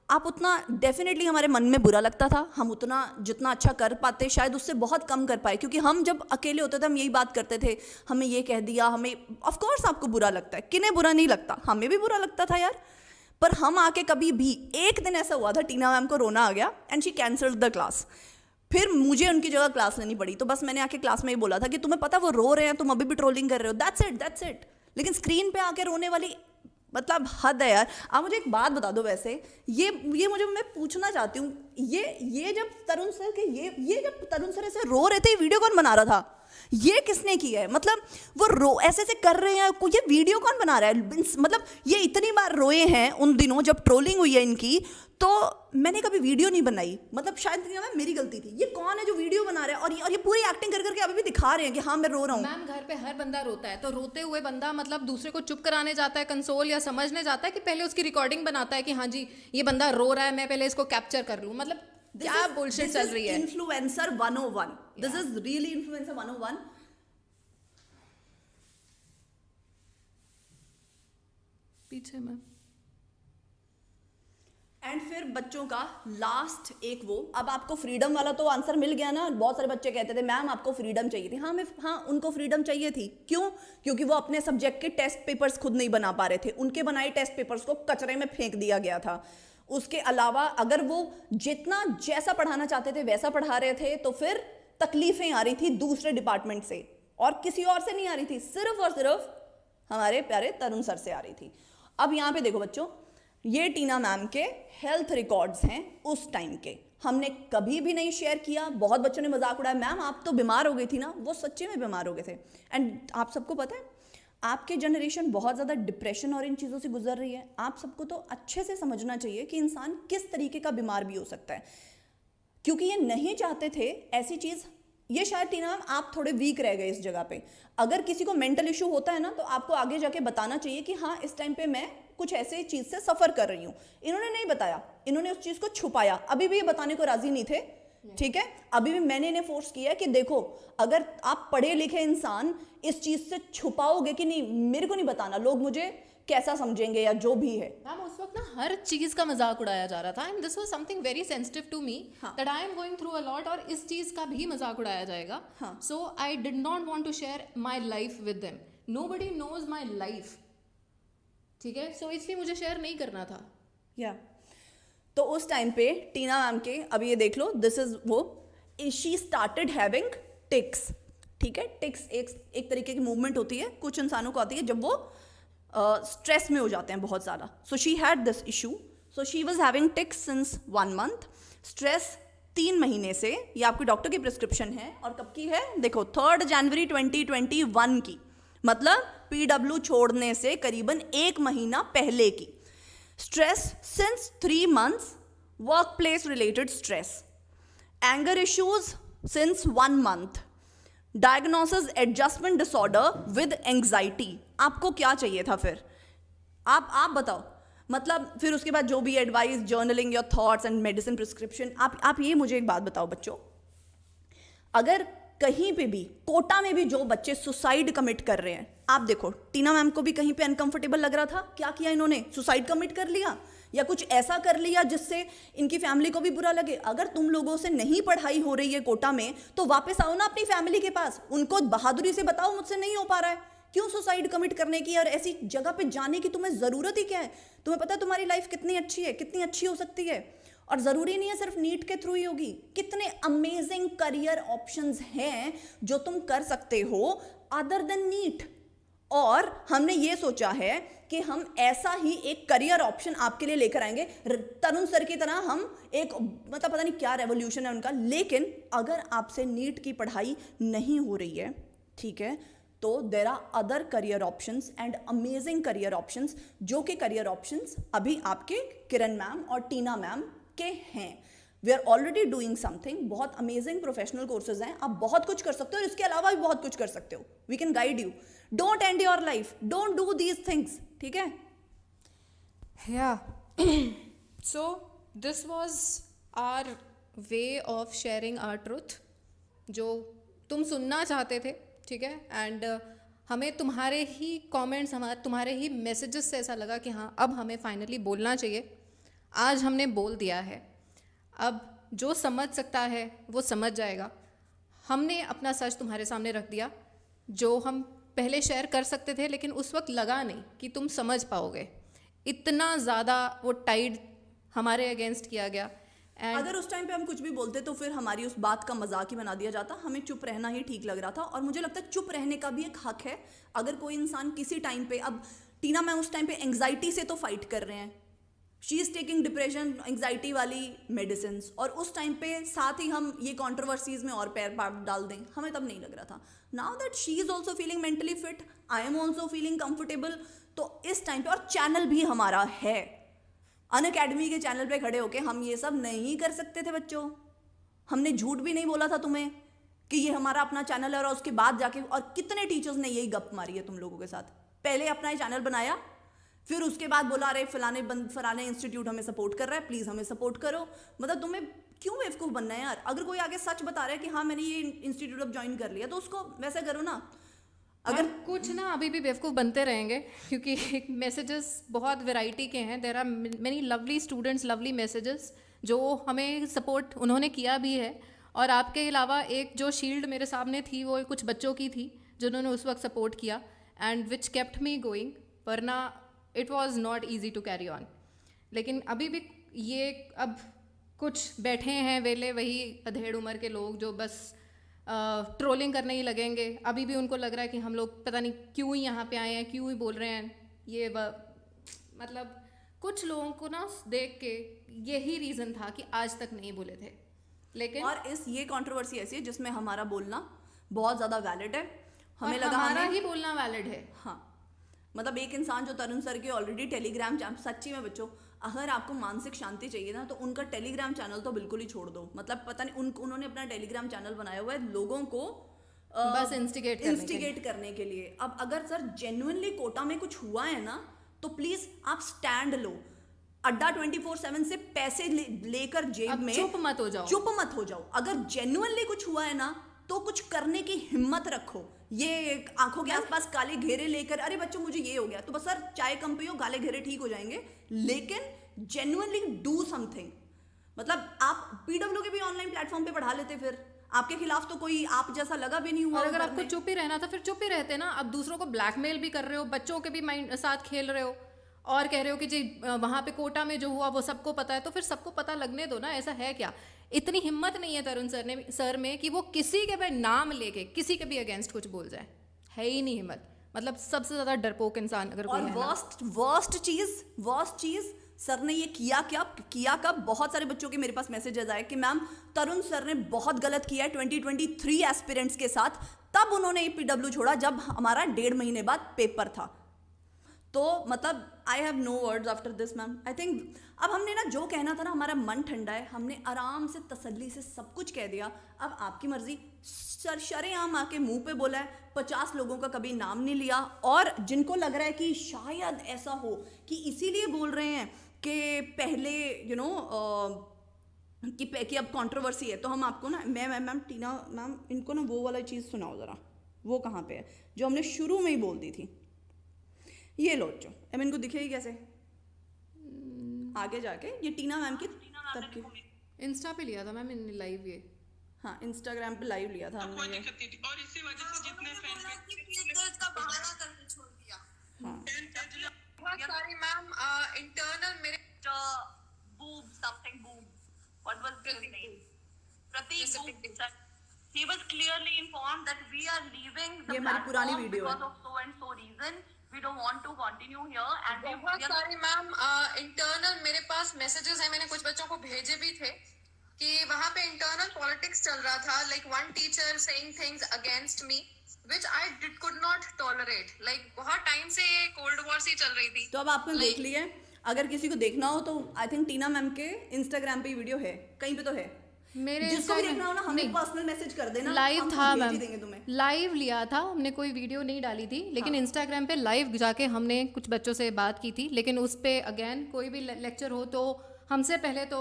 आप उतना डेफिनेटली हमारे मन में बुरा लगता था, हम उतना जितना अच्छा कर पाते शायद उससे बहुत कम कर पाए, क्योंकि हम जब अकेले होते थे हम यही बात करते थे, हमें ये कह दिया, हमें ऑफ कोर्स आपको बुरा लगता है, किन्हें बुरा नहीं लगता, हमें भी बुरा लगता था यार। पर हम आके कभी भी, एक दिन ऐसा हुआ था टीना मैम को रोना आ गया and she cancelled the class. फिर मुझे उनकी जगह क्लास लेनी पड़ी, तो बस मैंने आके क्लास में ही बोला था कि तुम्हें पता वो रो रहे हैं, तुम अभी भी ट्रोलिंग कर रहे हो, दैट्स इट। लेकिन स्क्रीन पे आके रोने वाली मतलब हद है यार। आप मुझे एक बात बता दो, वैसे ये मैं पूछना चाहती हूँ, ये जब तरुण सर के ये जब तरुण सर ऐसे रो रहे थे, वीडियो कौन बना रहा था? ये किसने किया है? मतलब वो रो ऐसे कर रहे हैं, ये वीडियो कौन बना रहा है? मतलब ये इतनी बार रोए हैं उन दिनों जब ट्रोलिंग हुई है इनकी, तो मैंने कभी वीडियो नहीं बनाई, मतलब शायद मेरी गलती थी। ये कौन है जो वीडियो बना रहा है और ये पूरी एक्टिंग कर करके अभी भी दिखा रहे हैं कि हाँ मैं रो रहा हूँ। मैम घर पे हर बंदा रोता है, तो रोते हुए बंदा मतलब दूसरे को चुप कराने जाता है, कंसोल या समझने जाता है कि पहले उसकी रिकॉर्डिंग बनाता है कि हाँ जी ये बंदा रो रहा है, मैं पहले इसको कैप्चर कर लूँ। मतलब क्या बुलशिट चल रही है। Influencer 101, this is really influencer 101। पीछे में एंड फिर बच्चों का लास्ट एक वो, अब आपको फ्रीडम वाला तो आंसर मिल गया ना। बहुत सारे बच्चे कहते थे मैम आपको फ्रीडम चाहिए थी। हाँ उनको फ्रीडम चाहिए थी, क्यों? क्योंकि वो अपने सब्जेक्ट के टेस्ट पेपर्स खुद नहीं बना पा रहे थे, उनके बनाए टेस्ट पेपर्स को कचरे में फेंक दिया गया था। उसके अलावा अगर वो जितना जैसा पढ़ाना चाहते थे वैसा पढ़ा रहे थे, तो फिर तकलीफें आ रही थी दूसरे डिपार्टमेंट से और किसी और से नहीं आ रही थी, सिर्फ और सिर्फ हमारे प्यारे तरुण सर से आ रही थी। अब यहाँ पे देखो बच्चों, ये टीना मैम के हेल्थ रिकॉर्ड्स हैं उस टाइम के, हमने कभी भी नहीं शेयर किया। बहुत बच्चों ने मजाक उड़ाया, मैम आप तो बीमार हो गई थी ना। वो सच्चे में बीमार हो गए थे। एंड आप सबको पता है आपके जनरेशन बहुत ज़्यादा डिप्रेशन और इन चीज़ों से गुजर रही है। आप सबको तो अच्छे से समझना चाहिए कि इंसान किस तरीके का बीमार भी हो सकता है, क्योंकि ये नहीं चाहते थे ऐसी चीज़। ये शायद टीना मैम आप थोड़े वीक रह गए इस जगह पे। अगर किसी को मेंटल इशू होता है ना, तो आपको आगे जाके बताना चाहिए कि हाँ इस टाइम पे मैं कुछ ऐसे चीज़ से सफ़र कर रही हूँ। इन्होंने नहीं बताया, इन्होंने उस चीज़ को छुपाया, अभी भी ये बताने को राजी नहीं थे। ठीक है, अभी भी मैंने इन्हें फोर्स किया कि देखो अगर आप पढ़े लिखे इंसान इस चीज़ से छुपाओगे कि नहीं, मेरे को नहीं बताना, लोग मुझे कैसा समझेंगे या जो भी है। मैम उस वक्त ना हर चीज का मजाक उड़ाया जा रहा था and this was something very sensitive to me that I am going through a lot, और इस चीज का भी मजाक उड़ाया जाएगा। So I did not want to share my life with them, nobody knows my life. ठीक है, सो इसलिए मुझे शेयर नहीं करना था। या तो उस टाइम पे टीना मैम के, अभी ये देख लो, दिस इज वो, शी स्टार्टेड हैविंग टिक्स। ठीक है, टिक्स एक तरीके की मूवमेंट होती है, कुछ इंसानों को आती है जब वो स्ट्रेस में हो जाते हैं बहुत ज़्यादा। So she had this issue, so she was having tics since 1 month। Stress 3 महीने से, ये आपकी डॉक्टर की प्रिस्क्रिप्शन है। और कब की है देखो, 3 जनवरी 2021 की, मतलब PW छोड़ने से करीबन 1 महीना पहले की। Stress since 3 months, work place related stress, anger issues since 1 month, diagnosis adjustment disorder with anxiety. आपको क्या चाहिए था फिर? आप बताओ। मतलब फिर उसके बाद जो भी advice, journaling, your thoughts and medicine prescription. आप ये मुझे एक बात बताओ बच्चों, अगर कहीं पे भी कोटा में भी जो बच्चे सुसाइड कमिट कर रहे हैं, आप देखो टीना मैम को भी कहीं पे अनकंफर्टेबल लग रहा था, क्या किया इन्होंने? सुसाइड कमिट कर लिया या कुछ ऐसा कर लिया जिससे इनकी फैमिली को भी बुरा लगे। अगर तुम लोगों से नहीं पढ़ाई हो रही है कोटा में, तो वापस आओ ना अपनी फैमिली के पास, उनको बहादुरी से बताओ मुझसे नहीं हो पा रहा है, क्यों सुसाइड कमिट करने की और ऐसी जगह पे जाने की तुम्हें ज़रूरत ही क्या है? तुम्हें पता है तुम्हारी लाइफ कितनी अच्छी है, कितनी अच्छी हो सकती है। और ज़रूरी नहीं है सिर्फ नीट के थ्रू ही होगी, कितने अमेजिंग करियर ऑप्शंस हैं जो तुम कर सकते हो अदर देन नीट। और हमने ये सोचा है कि हम ऐसा ही एक करियर ऑप्शन आपके लिए लेकर आएंगे, तरुण सर की तरह। हम एक, मतलब पता नहीं क्या रेवोल्यूशन है उनका, लेकिन अगर आपसे नीट की पढ़ाई नहीं हो रही है, ठीक है, तो there are other career options and amazing career options, जो कि करियर ऑप्शंस अभी आपके किरण मैम और टीना मैम के हैं। We are already doing something, बहुत अमेजिंग प्रोफेशनल कोर्सेज हैं, आप बहुत कुछ कर सकते हो और इसके अलावा भी बहुत कुछ कर सकते हो। We can guide you, don't end your life, don't do these things. ठीक है, या so this was our way of sharing our truth, जो तुम सुनना चाहते थे, ठीक है। एंड हमें तुम्हारे ही कमेंट्स, तुम्हारे ही मैसेजेस से ऐसा लगा कि हाँ अब हमें फाइनली बोलना चाहिए। आज हमने बोल दिया है, अब जो समझ सकता है वो समझ जाएगा। हमने अपना सच तुम्हारे सामने रख दिया, जो हम पहले शेयर कर सकते थे लेकिन उस वक्त लगा नहीं कि तुम समझ पाओगे। इतना ज़्यादा वो टाइड हमारे अगेंस्ट किया गया। एंड अगर उस टाइम पे हम कुछ भी बोलते तो फिर हमारी उस बात का मजाक ही बना दिया जाता। हमें चुप रहना ही ठीक लग रहा था, और मुझे लगता है चुप रहने का भी एक हक है। अगर कोई इंसान किसी टाइम पे, अब टीना मैम उस टाइम पे एंग्जाइटी से तो फाइट कर रहे हैं, she is taking depression anxiety वाली मेडिसिन, और उस टाइम पे साथ ही हम ये कंट्रोवर्सीज में और पैर डाल दें, हमें तब नहीं लग रहा था। Now that she is also feeling mentally fit, I am also feeling comfortable, तो इस टाइम पे, और चैनल भी हमारा है, अनअकैडमी के चैनल पे खड़े होके हम ये सब नहीं कर सकते थे बच्चों। हमने झूठ भी नहीं बोला था तुम्हें कि ये हमारा अपना चैनल है, और उसके बाद जाके और कितने टीचर्स ने यही गप मारी है तुम लोगों के साथ। पहले अपना ही चैनल बनाया, फिर उसके बाद बोला अरे फलाने इंस्टीट्यूट हमें सपोर्ट कर रहा है, प्लीज़ हमें सपोर्ट करो। मतलब तुम्हें क्यों बेवकूफ़ बनना है यार? अगर कोई आगे सच बता रहा है कि हाँ मैंने ये इंस्टीट्यूट अब ज्वाइन कर लिया, तो उसको वैसे करो ना। अगर कुछ ना अभी भी बेवकूफ़ बनते रहेंगे, क्योंकि मैसेजेस बहुत वैरायटी के हैं। There are many lovely students, lovely messages जो हमें सपोर्ट उन्होंने किया भी है। और आपके अलावा एक जो शील्ड मेरे सामने थी वो कुछ बच्चों की थी जिन्होंने उस वक्त सपोर्ट किया, and which kept me going, वरना it was not easy to carry on. लेकिन अभी भी ये अब कुछ बैठे हैं वेले, वही अधेड़ उम्र के लोग जो बस ट्रोलिंग करने ही लगेंगे। अभी भी उनको लग रहा है कि हम लोग पता नहीं क्यों ही यहाँ पे आए हैं, क्यों ही बोल रहे हैं ये मतलब कुछ लोगों को ना देख के यही रीज़न था कि आज तक नहीं बोले थे। लेकिन और ये कंट्रोवर्सी ऐसी है जिसमें हमारा बोलना बहुत ज़्यादा वैलिड है। हमें लगा हमारा ही बोलना वैलिड है। हाँ, मतलब एक इंसान जो तरुण सर के ऑलरेडी टेलीग्राम, सच्ची में बच्चों अगर आपको मानसिक शांति चाहिए ना तो उनका टेलीग्राम चैनल तो बिल्कुल ही छोड़ दो। मतलब पता नहीं उन्होंने अपना टेलीग्राम चैनल बनाया हुआ है लोगों को बस इंस्टिगेट करने के लिए। अब अगर सर जेन्युइनली कोटा में कुछ हुआ है ना तो प्लीज आप स्टैंड लो। अड्डा 24/7 से पैसे लेकर जेब में चुप मत हो जाओ। अगर जेन्युइनली कुछ हुआ है ना तो कुछ करने की हिम्मत रखो। ये आंखों के आसपास काले घेरे लेकर अरे बच्चों मुझे ये हो गया तो बस सर चाय कम पियो, काले घेरे ठीक हो जाएंगे, लेकिन जेन्युइनली डू समथिंग। मतलब आप पीडब्ल्यू के भी ऑनलाइन प्लेटफॉर्म पे पढ़ा लेते, फिर आपके खिलाफ तो कोई आप जैसा लगा भी नहीं हुआ। और अगर आपको चुप ही रहना था फिर चुप ही रहते ना। अब दूसरों को ब्लैकमेल भी कर रहे हो, बच्चों के भी माइंड साथ खेल रहे हो और कह रहे हो कि जी वहाँ पे कोटा में जो हुआ वो सबको पता है, तो फिर सबको पता लगने दो ना। ऐसा है क्या? इतनी हिम्मत नहीं है तरुण सर में कि वो किसी के भी नाम लेके किसी के भी अगेंस्ट कुछ बोल जाए, है ही नहीं हिम्मत। मतलब सबसे ज्यादा डरपोक इंसान अगर कोई है। वर्स्ट चीज सर ने ये किया कब बहुत सारे बच्चों के मेरे पास मैसेजेस आए कि मैम तरुण सर ने बहुत गलत किया है 2023 एस्पिरेंट्स के साथ। तब उन्होंने पीडब्ल्यू छोड़ा जब हमारा 1.5 महीने बाद पेपर था। तो मतलब I have no words after this ma'am. I think अब हमने ना जो कहना था ना, हमारा मन ठंडा है, हमने आराम से तसल्ली से सब कुछ कह दिया। अब आपकी मर्जी। सर शरेआम आके मुंह पे बोला है, 50 लोगों का कभी नाम नहीं लिया। और जिनको लग रहा है कि शायद ऐसा हो कि इसीलिए बोल रहे हैं कि पहले कि अब कंट्रोवर्सी है, तो हम आपको ना मैम टीना मैम इनको ना वो वाला चीज़ सुनाओ ज़रा। वो कहाँ पे है जो हमने शुरू में ही बोल दी थी? ये लो जो अब इनको दिखेगी कैसे आगे जाके। ये टीना मैम की तब की इंस्टा पे लिया था मैम इन लाइव। ये हाँ इंस्टाग्राम पे लाइव लिया था हमने ये। और इसी वजह से जितने दर्द का बहाना करके छोड़ दिया। हाँ बहुत सारी मैम इंटरनल मेरे boob something boob what was his name Pratik boob he was clearly informed that we are leaving the ये हमारी पुरानी platform वीडियो है। because of so and so reason we don't want to continue here and we बहुत are सारी मैम इंटरनल मेरे पास मैसेजेस हैं, मैंने कुछ बच्चों को भेजे भी थे कि वहाँ पे इंटरनल पॉलिटिक्स चल रहा था। Like one teacher saying things against me which I could not tolerate. Like बहुत टाइम से ये कोल्ड वॉर सी चल रही थी। तो अब आपने देख लिया। अगर किसी को देखना हो तो आई थिंक टीना मैम के इंस्टाग्राम पे वीडियो है, कहीं पे तो है। मेरे जिसको भी देखना हो ना हमें पर्सनल मैसेज कर देना, लाइव हम था भेज मैम, ही देंगे तुम्हें। लाइव लिया था हमने, कोई वीडियो नहीं डाली थी। लेकिन इंस्टाग्राम पे लाइव जाके हमने कुछ बच्चों से बात की थी। लेकिन उस पे अगेन कोई भी लेक्चर हो तो हमसे पहले तो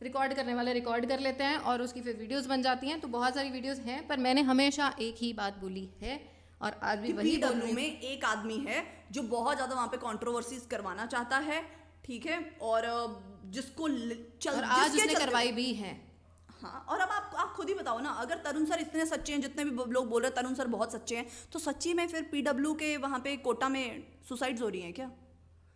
रिकॉर्ड करने वाले रिकॉर्ड कर लेते हैं और उसकी फिर वीडियोस बन जाती हैं। तो बहुत सारी वीडियोस हैं, पर मैंने हमेशा एक ही बात बोली है और आज भी वही बोल रही PW हूँ। में एक आदमी है जो बहुत ज्यादा वहां पे कंट्रोवर्सीज करवाना चाहता है, ठीक है, और जिसको और आज उसने करवाई भी है। हाँ, और अब आप खुद ही बताओ ना, अगर तरुण सर इतने सच्चे हैं, जितने भी लोग बोल रहे हैं तरुण सर बहुत सच्चे हैं, तो सच्ची में फिर PW के वहाँ पे कोटा में सुसाइड्स हो रही हैं क्या?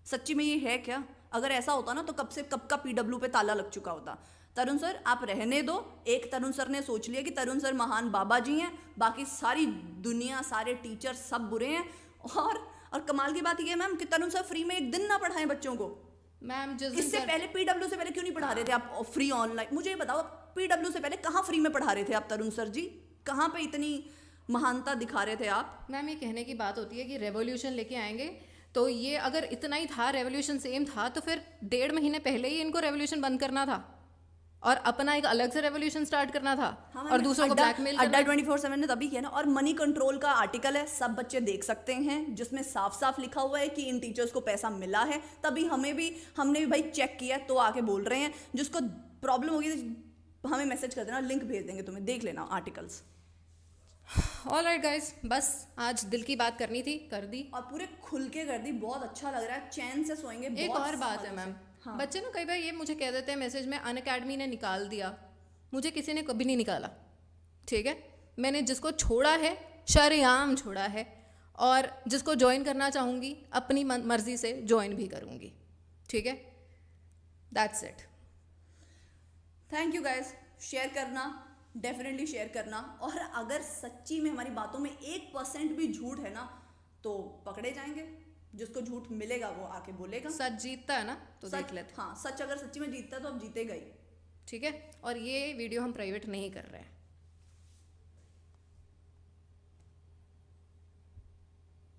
सच्ची में ये है क्या? अगर ऐसा होता ना तो कब का PW पे ताला लग चुका होता। तरुण सर आप रहने दो। एक तरुण सर ने सोच लिया कि तरुण सर महान बाबा जी हैं, बाकी सारी दुनिया, सारे टीचर सब बुरे हैं। और कमाल की बात ये है मैम कि तरुण सर फ्री में एक दिन ना पढ़ाएं बच्चों को। मैम इससे पहले PW से पहले क्यों नहीं पढ़ा रहे थे आप फ्री ऑनलाइन? मुझे ये बताओ, PW से पहले कहाँ फ्री में पढ़ा रहे थे आप तरुण सर जी? कहाँ पे इतनी महानता दिखा रहे थे आप? मैम ये कहने की बात होती है कि रेवोल्यूशन लेके आएंगे, तो ये अगर इतना ही था, रेवोल्यूशन सेम था, तो फिर 1.5 महीने पहले ही इनको रेवोल्यूशन बंद करना था और अपना एक अलग से रेवोल्यूशन स्टार्ट करना था। हाँ, और दूसरों को ब्लैकमेल अड्डा 24/7 ने तभी किया ना। और मनी कंट्रोल का आर्टिकल है, सब बच्चे देख सकते हैं, जिसमें साफ साफ लिखा हुआ है कि इन टीचर्स को पैसा मिला है। तभी हमने भी भाई चेक किया, तो आके बोल रहे हैं। जिसको प्रॉब्लम होगी तो हमें मैसेज कर देना, लिंक भेज देंगे तुम्हें, देख लेना आर्टिकल्स। ऑलराइट गाइस, बस आज दिल की बात करनी थी, कर दी। और पूरे खुल के कर दी, बहुत अच्छा लग रहा है, चैन से सोएंगे। एक बहुत और बात है सालों मैम, से। हाँ। बच्चे ना कई बार ये मुझे कह देते हैं मैसेज में, अनअकैडमी ने निकाल दिया। मुझे किसी ने कभी नहीं निकाला, ठीक है। मैंने जिसको छोड़ा है शरेआम छोड़ा है, और जिसको ज्वाइन करना चाहूँगी अपनी मर्जी से ज्वाइन भी करूँगी, ठीक है। That's it. Thank you guys, share करना, डेफिनेटली शेयर करना। और अगर सच्ची में हमारी बातों में 1% भी झूठ है ना, तो पकड़े जाएंगे। जिसको झूठ मिलेगा वो आके बोलेगा। सच जीतता है ना, तो देख लेते। हाँ, सच अगर सच्ची में जीतता है तो अब जीतेगा ही। ठीक है। और ये वीडियो हम प्राइवेट नहीं कर रहे हैं।